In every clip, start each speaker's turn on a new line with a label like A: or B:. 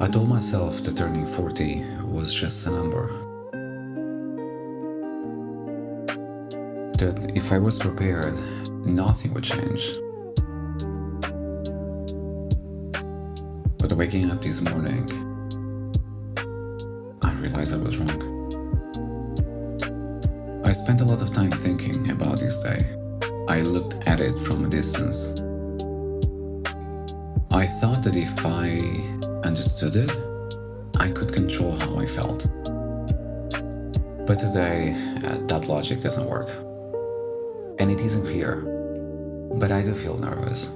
A: I told myself that turning 40 was just a number. That if I was prepared, nothing would change. But waking up this morning, I realized I was wrong. I spent a lot of time thinking about this day. I looked at it from a distance. I thought that if I understood it, I could control how I felt. But today, that logic doesn't work. And it isn't fear, but I do feel nervous.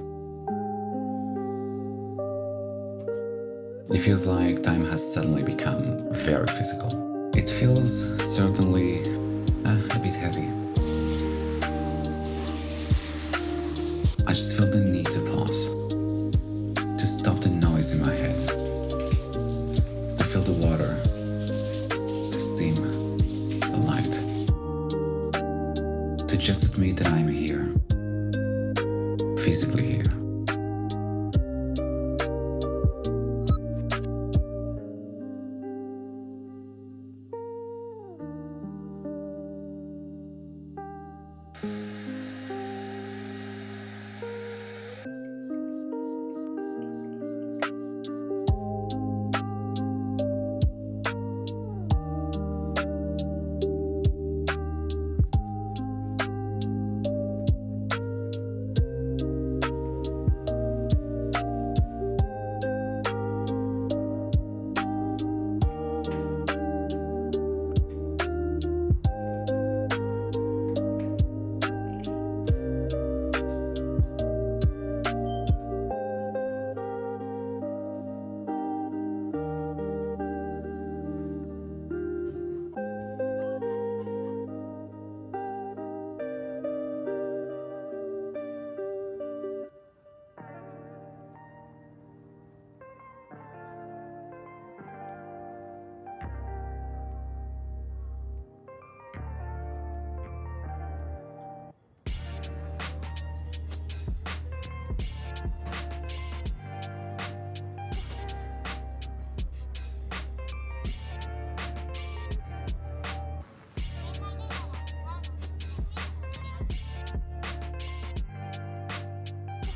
A: It feels like time has suddenly become very physical. It feels certainly a bit heavy. I just feel the need to pause, to stop the noise in my head, to feel the water, the steam, the light, to just admit that I'm here, physically here.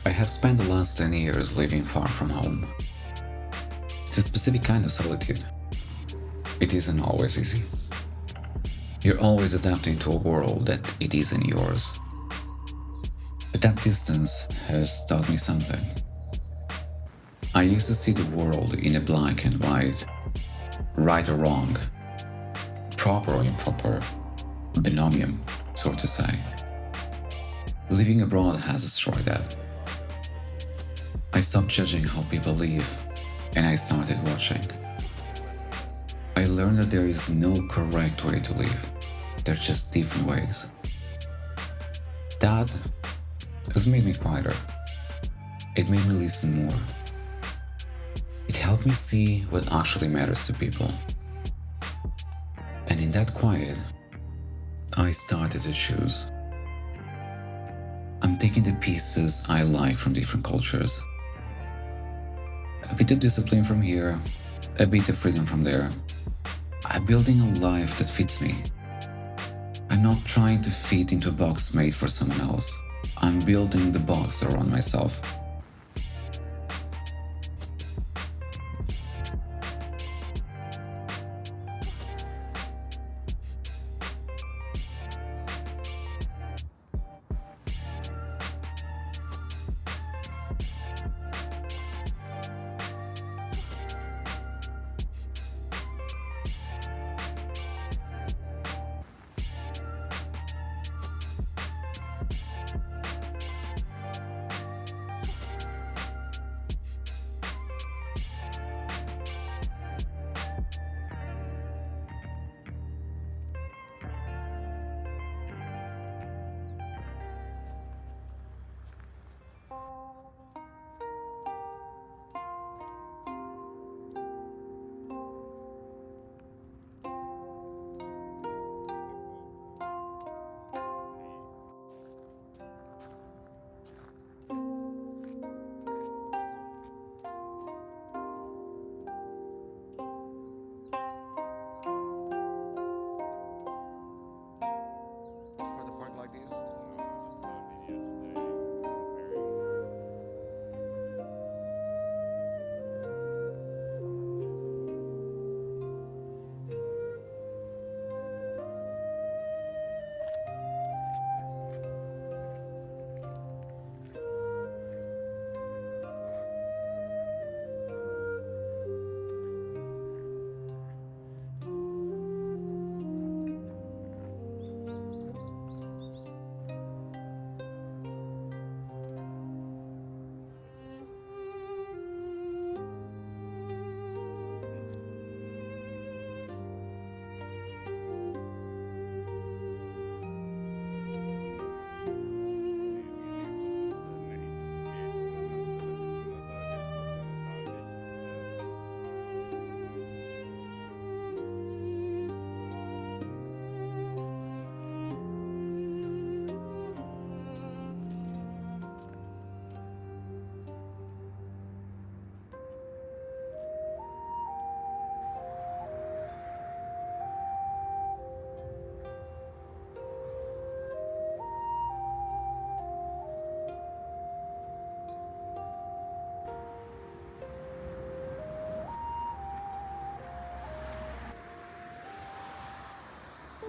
A: I have spent the last 10 years living far from home. It's a specific kind of solitude. It isn't always easy. You're always adapting to a world that it isn't yours. But that distance has taught me something. I used to see the world in a black and white, right or wrong, proper or improper, binomium, so to say. Living abroad has destroyed that. I stopped judging how people live, and I started watching. I learned that there is no correct way to live. There are just different ways. That has made me quieter. It made me listen more. It helped me see what actually matters to people. And in that quiet, I started to choose. I'm taking the pieces I like from different cultures. A bit of discipline from here, a bit of freedom from there. I'm building a life that fits me. I'm not trying to fit into a box made for someone else. I'm building the box around myself.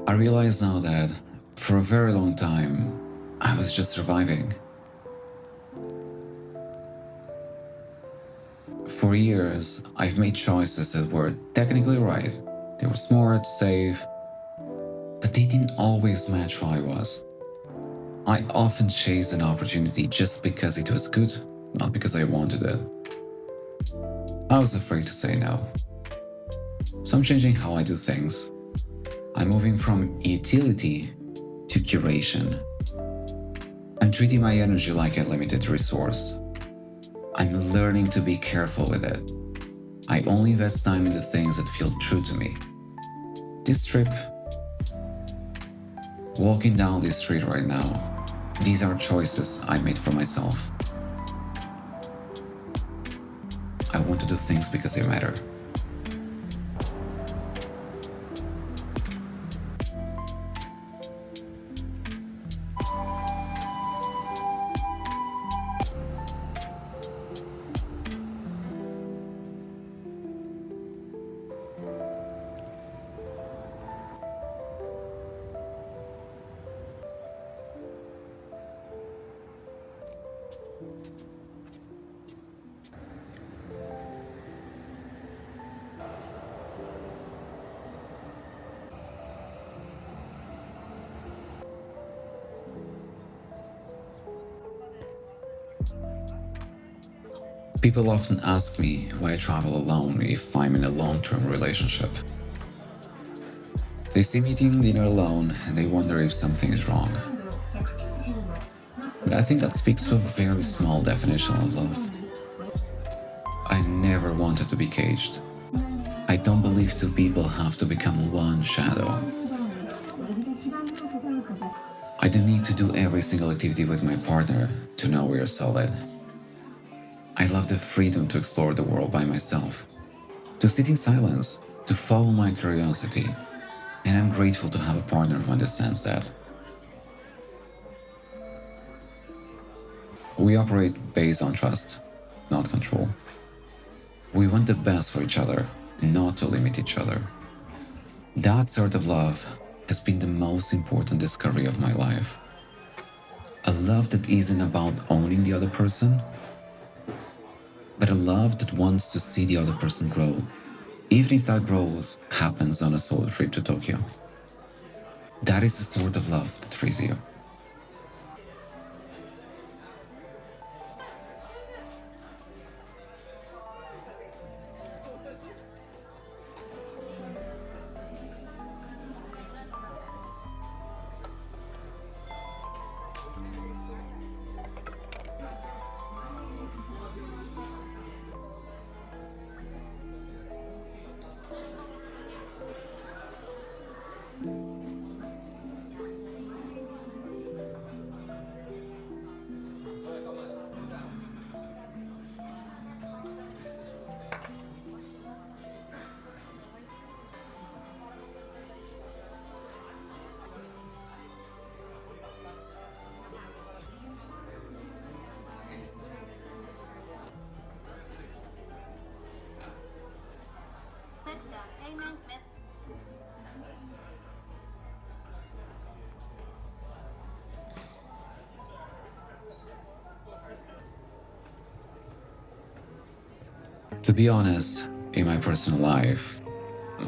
A: I realize now that for a very long time, I was just surviving. For years, I've made choices that were technically right. They were smart, safe, but they didn't always match who I was. I often chased an opportunity just because it was good, not because I wanted it. I was afraid to say no. So I'm changing how I do things. I'm moving from utility to curation. I'm treating my energy like a limited resource. I'm learning to be careful with it. I only invest time in the things that feel true to me. This trip, walking down this street right now, these are choices I made for myself. I want to do things because they matter. People often ask me why I travel alone if I'm in a long-term relationship. They see me eating dinner alone and they wonder if something is wrong. But I think that speaks to a very small definition of love. I never wanted to be caged. I don't believe two people have to become one shadow. I don't need to do every single activity with my partner to know we're solid. I love the freedom to explore the world by myself, to sit in silence, to follow my curiosity, and I'm grateful to have a partner who understands that. We operate based on trust, not control. We want the best for each other, not to limit each other. That sort of love has been the most important discovery of my life. A love that isn't about owning the other person, but a love that wants to see the other person grow, even if that growth happens on a solo trip to Tokyo. That is the sort of love that frees you. To be honest, in my personal life,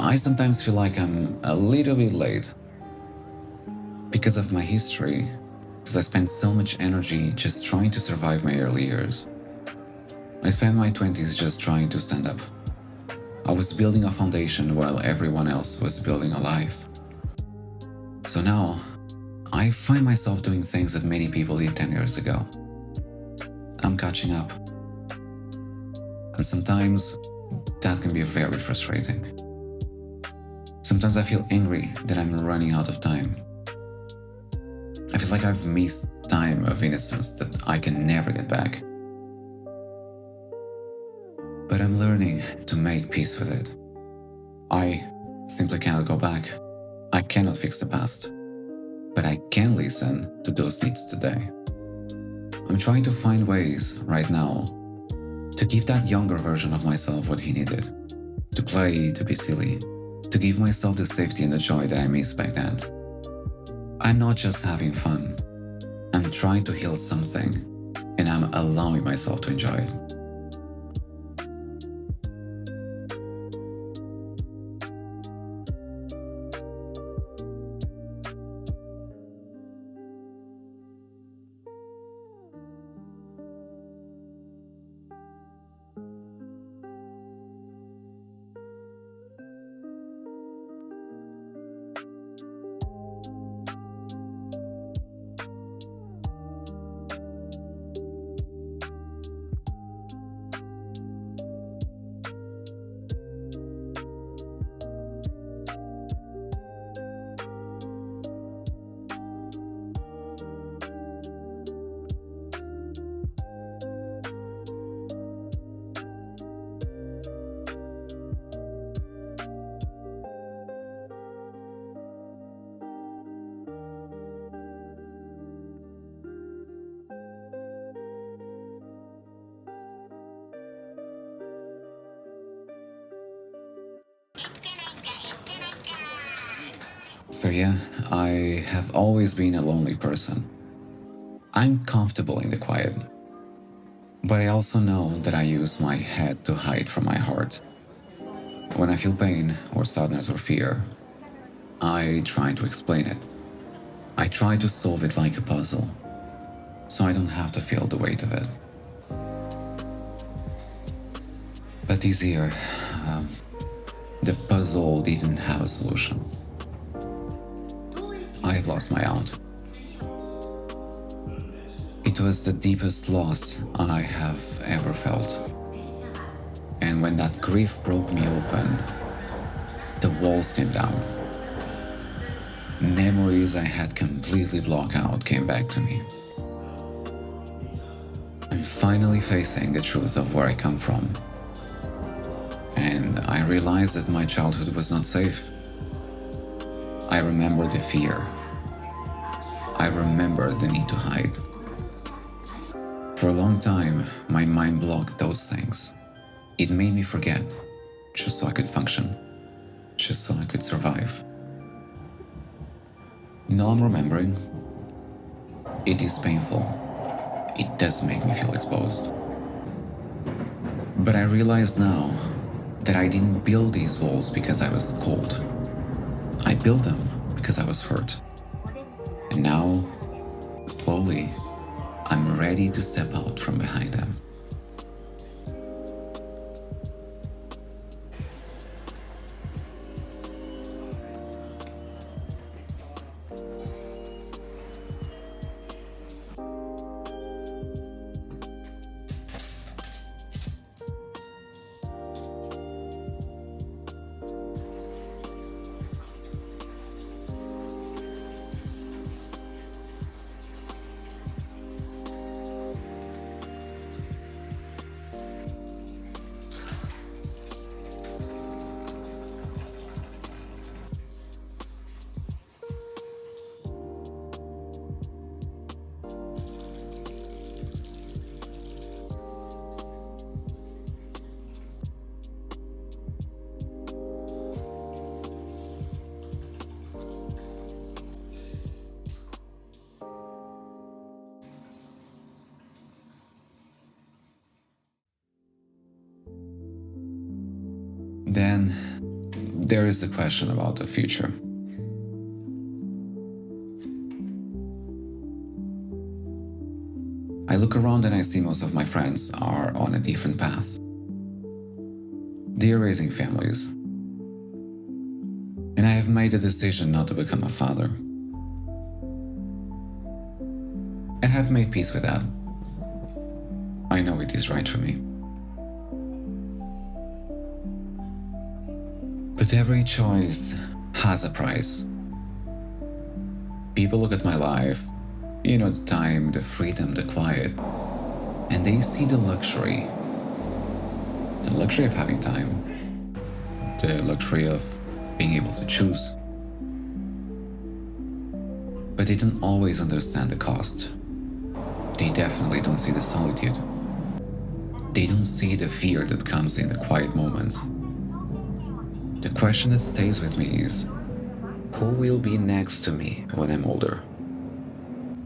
A: I sometimes feel like I'm a little bit late. Because of my history, because I spent so much energy just trying to survive my early years. I spent my 20s just trying to stand up. I was building a foundation while everyone else was building a life. So now, I find myself doing things that many people did 10 years ago. I'm catching up. And sometimes, that can be very frustrating. Sometimes I feel angry that I'm running out of time. I feel like I've missed time of innocence that I can never get back. But I'm learning to make peace with it. I simply cannot go back. I cannot fix the past. But I can listen to those needs today. I'm trying to find ways right now to give that younger version of myself what he needed. To play, to be silly, to give myself the safety and the joy that I missed back then. I'm not just having fun, I'm trying to heal something, and I'm allowing myself to enjoy it. So yeah, I have always been a lonely person. I'm comfortable in the quiet, but I also know that I use my head to hide from my heart. When I feel pain or sadness or fear, I try to explain it. I try to solve it like a puzzle, so I don't have to feel the weight of it. But this year, the puzzle didn't have a solution. I've lost my aunt. It was the deepest loss I have ever felt. And when that grief broke me open, the walls came down. Memories I had completely blocked out came back to me. I'm finally facing the truth of where I come from. And I realized that my childhood was not safe. I remember the fear. I remember the need to hide. For a long time, my mind blocked those things. It made me forget, just so I could function, just so I could survive. Now I'm remembering. It is painful. It does make me feel exposed. But I realize now that I didn't build these walls because I was cold. I built them because I was hurt. And now, slowly, I'm ready to step out from behind them. Then, there is the question about the future. I look around and I see most of my friends are on a different path. They are raising families. And I have made the decision not to become a father. And have made peace with that. I know it is right for me. But every choice has a price. People look at my life, the time, the freedom, the quiet, and they see the luxury of having time, the luxury of being able to choose. But they don't always understand the cost. They definitely don't see the solitude. They don't see the fear that comes in the quiet moments. The question that stays with me is, who will be next to me when I'm older?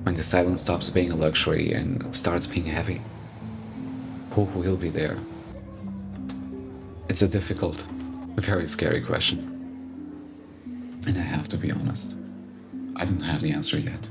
A: When the silence stops being a luxury and starts being heavy? Who will be there? It's a difficult, very scary question. And I have to be honest, I don't have the answer yet.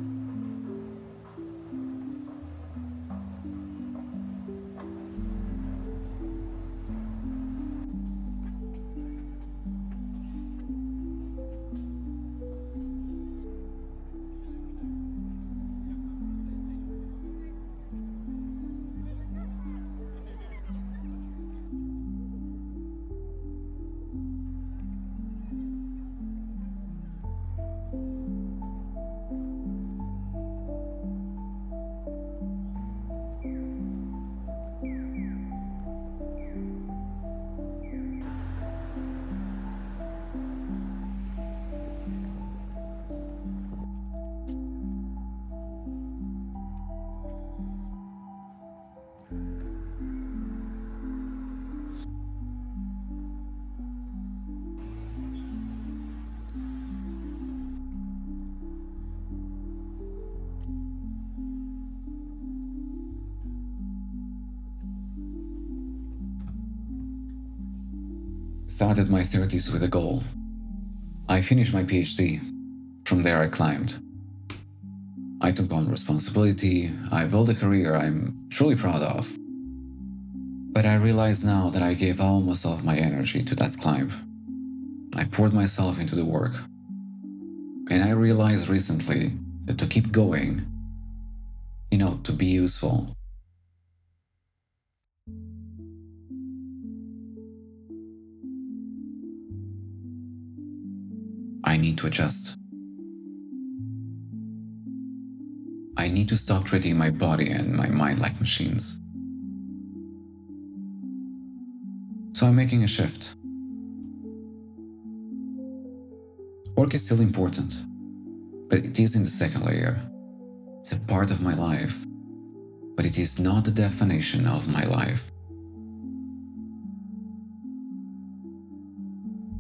A: Started my 30s with a goal. I finished my PhD. From there I climbed. I took on responsibility, I built a career I'm truly proud of. But I realize now that I gave almost all of my energy to that climb. I poured myself into the work. And I realized recently that to keep going, to be useful, I need to adjust. I need to stop treating my body and my mind like machines. So I'm making a shift. Work is still important, but it is in the second layer. It's a part of my life, but it is not the definition of my life.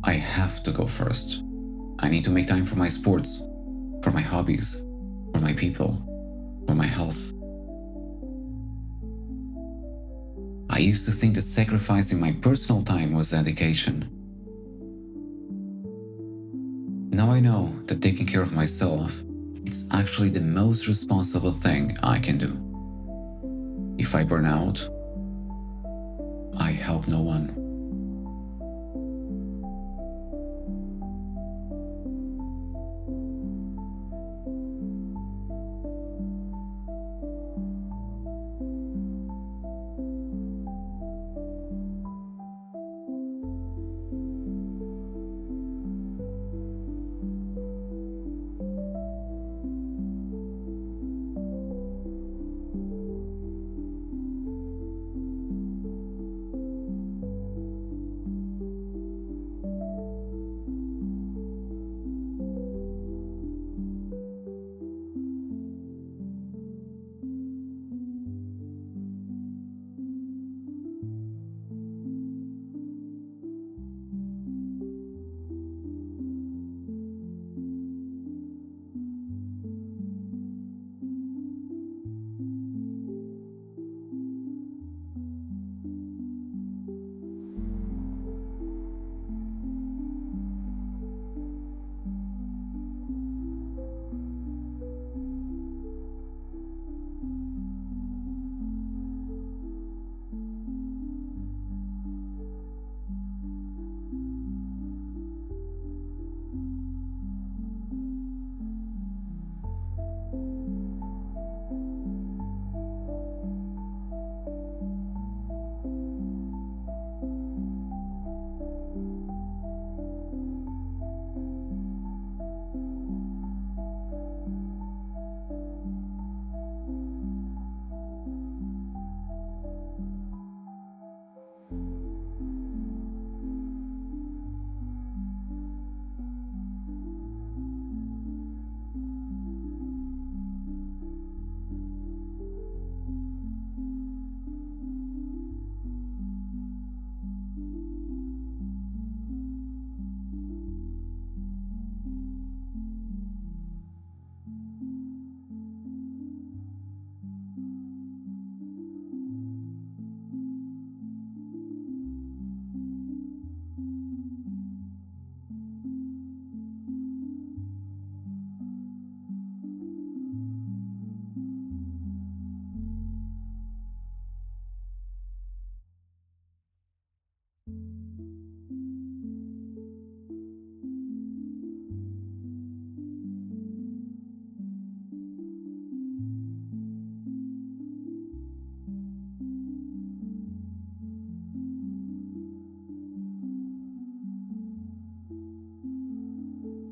A: I have to go first. I need to make time for my sports, for my hobbies, for my people, for my health. I used to think that sacrificing my personal time was dedication. Now I know that taking care of myself, it's actually the most responsible thing I can do. If I burn out, I help no one.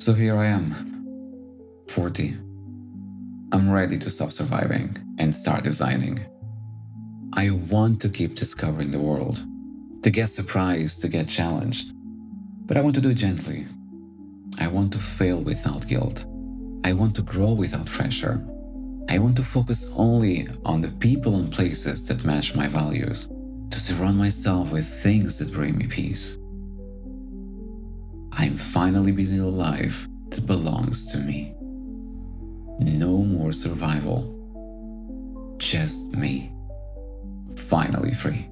A: So here I am, 40. I'm ready to stop surviving and start designing. I want to keep discovering the world, to get surprised, to get challenged. But I want to do it gently. I want to fail without guilt. I want to grow without pressure. I want to focus only on the people and places that match my values, to surround myself with things that bring me peace. I'm finally building a life that belongs to me. No more survival. Just me. Finally free.